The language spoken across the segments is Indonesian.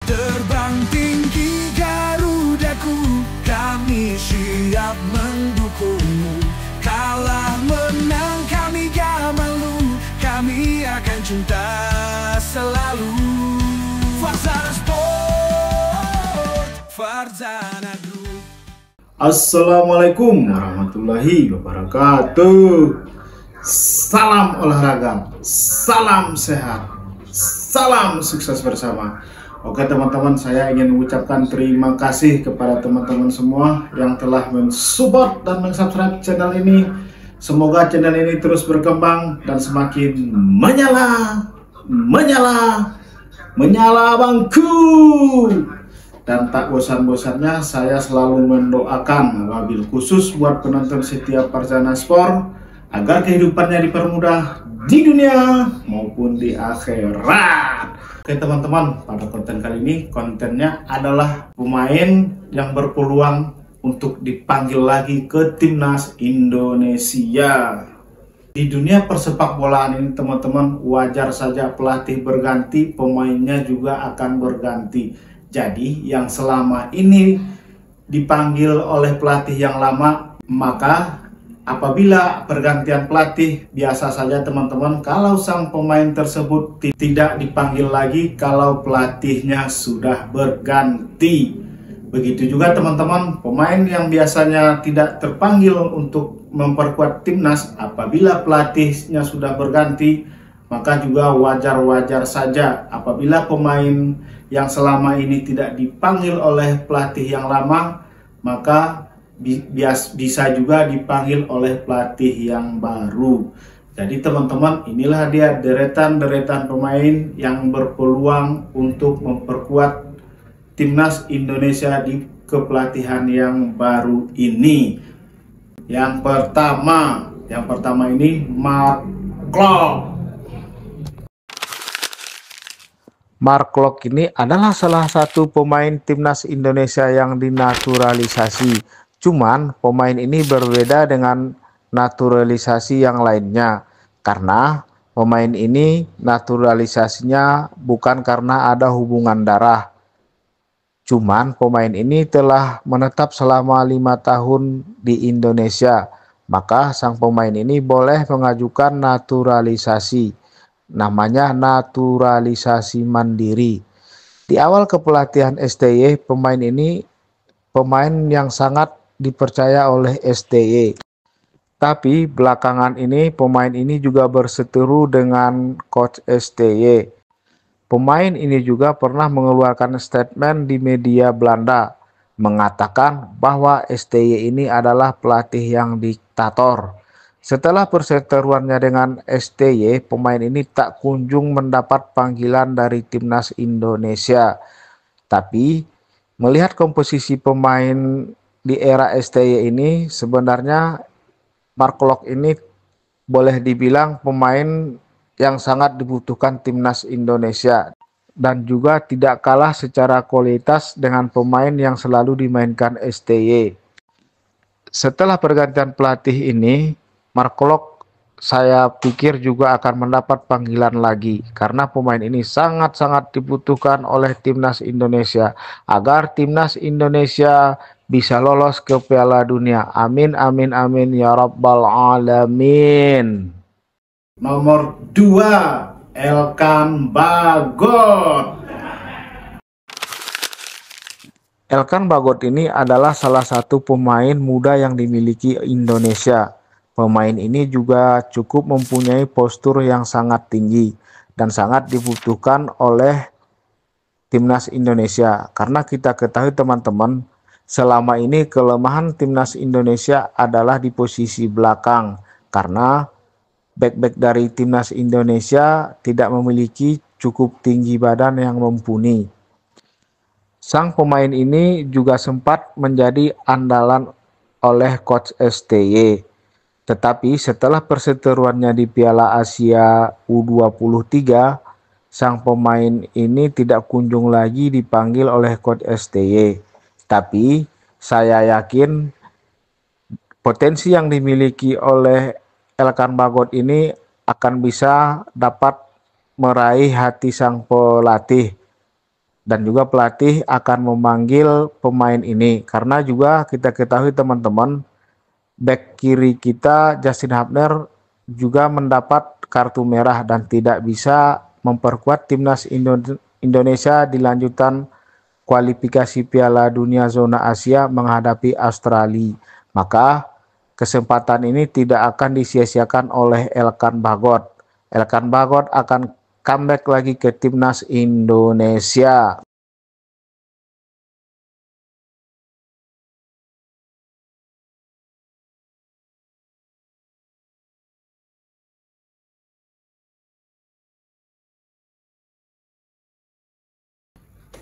Terbang tinggi Garudaku, kami siap mendukungmu. Kalah menang kami gak malu, kami akan cinta selalu. Farzana Sport, Farzana Group. Assalamualaikum warahmatullahi wabarakatuh. Salam olahraga, salam sehat, salam sukses bersama. Oke teman-teman, saya ingin mengucapkan terima kasih kepada teman-teman semua yang telah mensupport dan mensubscribe channel ini. Semoga channel ini terus berkembang dan semakin menyala bangku. Dan tak bosan-bosannya saya selalu mendoakan, wabil khusus buat penonton setiap Farzana Sport, agar kehidupannya dipermudah di dunia maupun di akhirat. Oke teman-teman, pada konten kali ini kontennya adalah pemain yang berpeluang untuk dipanggil lagi ke timnas Indonesia. Di dunia persepak bolaan ini teman-teman, wajar saja pelatih berganti, pemainnya juga akan berganti. Jadi yang selama ini dipanggil oleh pelatih yang lama, maka apabila pergantian pelatih, biasa saja teman-teman kalau sang pemain tersebut tidak dipanggil lagi kalau pelatihnya sudah berganti. Begitu juga teman-teman, pemain yang biasanya tidak terpanggil untuk memperkuat timnas, apabila pelatihnya sudah berganti, maka juga wajar-wajar saja apabila pemain yang selama ini tidak dipanggil oleh pelatih yang lama, maka bisa juga dipanggil oleh pelatih yang baru. Jadi teman-teman, inilah dia deretan-deretan pemain yang berpeluang untuk memperkuat timnas Indonesia di kepelatihan yang baru ini. Yang pertama ini Mark Klok. Mark Klok ini adalah salah satu pemain timnas Indonesia yang dinaturalisasi. Cuman pemain ini berbeda dengan naturalisasi yang lainnya, karena pemain ini naturalisasinya bukan karena ada hubungan darah. Cuman pemain ini telah menetap selama 5 tahun di Indonesia, maka sang pemain ini boleh mengajukan naturalisasi. Namanya naturalisasi mandiri. Di awal kepelatihan STY, pemain ini pemain yang sangat dipercaya oleh STY. Tapi belakangan ini pemain ini juga berseteru dengan coach STY. Pemain ini juga pernah mengeluarkan statement di media Belanda mengatakan bahwa STY ini adalah pelatih yang diktator. Setelah perseteruannya dengan STY, pemain ini tak kunjung mendapat panggilan dari timnas Indonesia. Tapi melihat komposisi pemain di era STY ini, sebenarnya Mark Klok ini boleh dibilang pemain yang sangat dibutuhkan timnas Indonesia dan juga tidak kalah secara kualitas dengan pemain yang selalu dimainkan STY. Setelah pergantian pelatih ini, Mark Klok saya pikir juga akan mendapat panggilan lagi karena pemain ini sangat-sangat dibutuhkan oleh timnas Indonesia agar timnas Indonesia bisa lolos ke Piala Dunia. Amin amin amin ya rabbal alamin. Nomor 2, Elkan Bagot. Elkan Bagot ini adalah salah satu pemain muda yang dimiliki Indonesia. Pemain ini juga cukup mempunyai postur yang sangat tinggi dan sangat dibutuhkan oleh timnas Indonesia. Karena kita ketahui teman-teman, selama ini kelemahan timnas Indonesia adalah di posisi belakang. Karena back-back dari timnas Indonesia tidak memiliki cukup tinggi badan yang mumpuni. Sang pemain ini juga sempat menjadi andalan oleh coach STY. Tetapi setelah perseteruannya di Piala Asia U23, sang pemain ini tidak kunjung lagi dipanggil oleh coach STY. Tapi saya yakin potensi yang dimiliki oleh Elkan Bagot ini akan bisa dapat meraih hati sang pelatih. dan juga pelatih akan memanggil pemain ini karena juga kita ketahui teman-teman, bek kiri kita Justin Hubner juga mendapat kartu merah dan tidak bisa memperkuat timnas Indonesia di lanjutan kualifikasi Piala Dunia Zona Asia menghadapi Australia. Maka kesempatan ini tidak akan disia-siakan oleh Elkan Bagot. Elkan Bagot akan comeback lagi ke timnas Indonesia.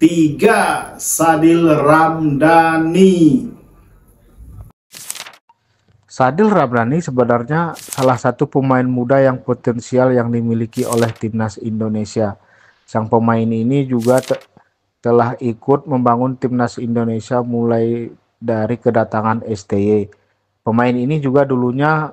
Tiga, Sadil Ramdhani. Sadil Ramdhani sebenarnya salah satu pemain muda yang potensial yang dimiliki oleh timnas Indonesia. Sang pemain ini juga telah ikut membangun timnas Indonesia mulai dari kedatangan STY. Pemain ini juga dulunya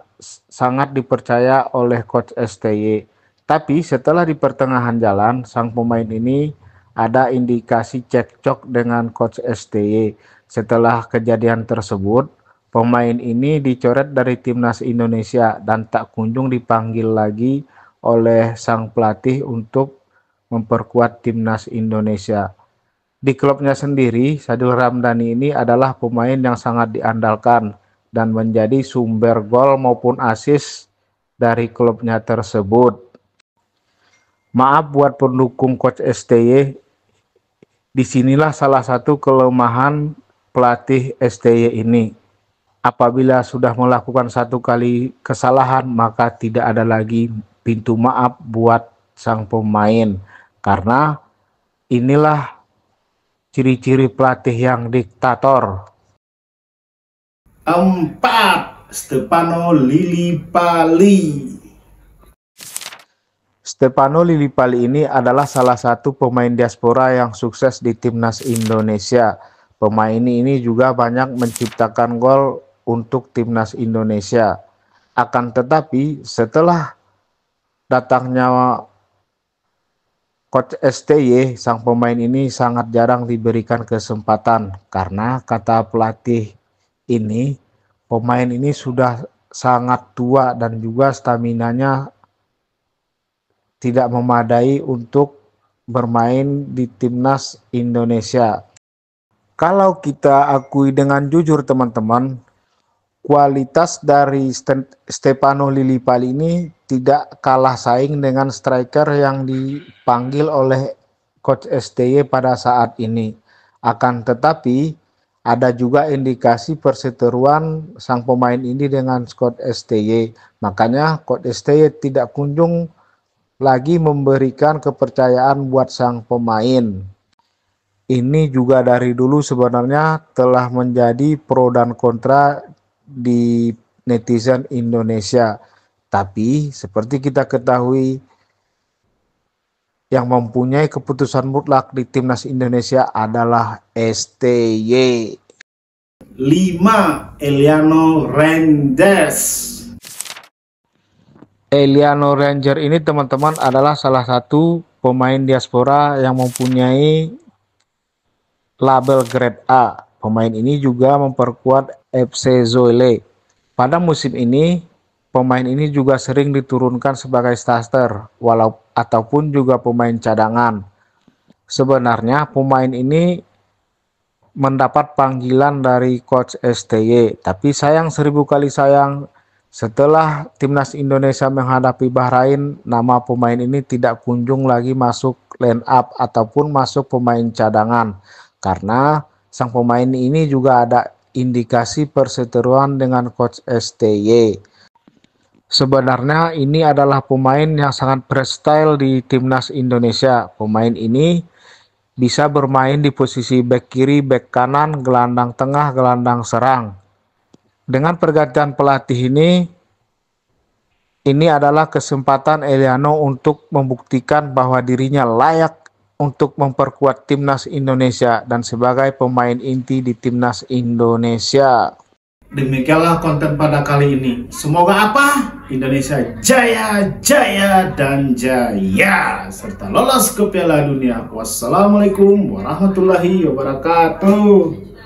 sangat dipercaya oleh coach STY. Tapi setelah di pertengahan jalan, sang pemain ini ada indikasi cekcok dengan coach STY. Setelah kejadian tersebut, pemain ini dicoret dari timnas Indonesia dan tak kunjung dipanggil lagi oleh sang pelatih untuk memperkuat timnas Indonesia. Di klubnya sendiri, Sadil Ramdhani ini adalah pemain yang sangat diandalkan dan menjadi sumber gol maupun assist dari klubnya tersebut. Maaf buat pendukung coach STY, disinilah salah satu kelemahan pelatih STY ini. Apabila sudah melakukan satu kali kesalahan, maka tidak ada lagi pintu maaf buat sang pemain. Karena inilah ciri-ciri pelatih yang diktator. 4, Stefano Lillipali. Stefano Lillipali ini adalah salah satu pemain diaspora yang sukses di timnas Indonesia. Pemain ini juga banyak menciptakan gol untuk timnas Indonesia. Akan tetapi setelah datangnya coach STY, sang pemain ini sangat jarang diberikan kesempatan karena kata pelatih ini, pemain ini sudah sangat tua dan juga staminanya tidak memadai untuk bermain di timnas Indonesia. Kalau kita akui dengan jujur teman-teman, kualitas dari Stefano Lillipali ini tidak kalah saing dengan striker yang dipanggil oleh coach STY pada saat ini. Akan tetapi ada juga indikasi perseteruan sang pemain ini dengan coach STY. Makanya coach STY tidak kunjung lagi memberikan kepercayaan buat sang pemain. Ini juga dari dulu sebenarnya telah menjadi pro dan kontra di netizen Indonesia. Tapi seperti kita ketahui, yang mempunyai keputusan mutlak di timnas Indonesia adalah STY. 5, Eliano Rangers. Eliano Ranger ini teman-teman adalah salah satu pemain diaspora yang mempunyai label grade A. Pemain ini juga memperkuat FC Zwolle. Pada musim ini, pemain ini juga sering diturunkan sebagai starter, ataupun juga pemain cadangan. Sebenarnya pemain ini mendapat panggilan dari coach STY, tapi sayang seribu kali sayang, setelah timnas Indonesia menghadapi Bahrain, nama pemain ini tidak kunjung lagi masuk line up ataupun masuk pemain cadangan. Karena sang pemain ini juga ada indikasi perseteruan dengan coach STY. Sebenarnya ini adalah pemain yang sangat freestyle di timnas Indonesia. Pemain ini bisa bermain di posisi bek kiri, bek kanan, gelandang tengah, gelandang serang. Dengan pergantian pelatih ini adalah kesempatan Eliano untuk membuktikan bahwa dirinya layak untuk memperkuat timnas Indonesia dan sebagai pemain inti di timnas Indonesia. Demikianlah konten pada kali ini. Semoga apa? Indonesia jaya, jaya, dan jaya, serta lolos ke Piala Dunia. Wassalamualaikum warahmatullahi wabarakatuh.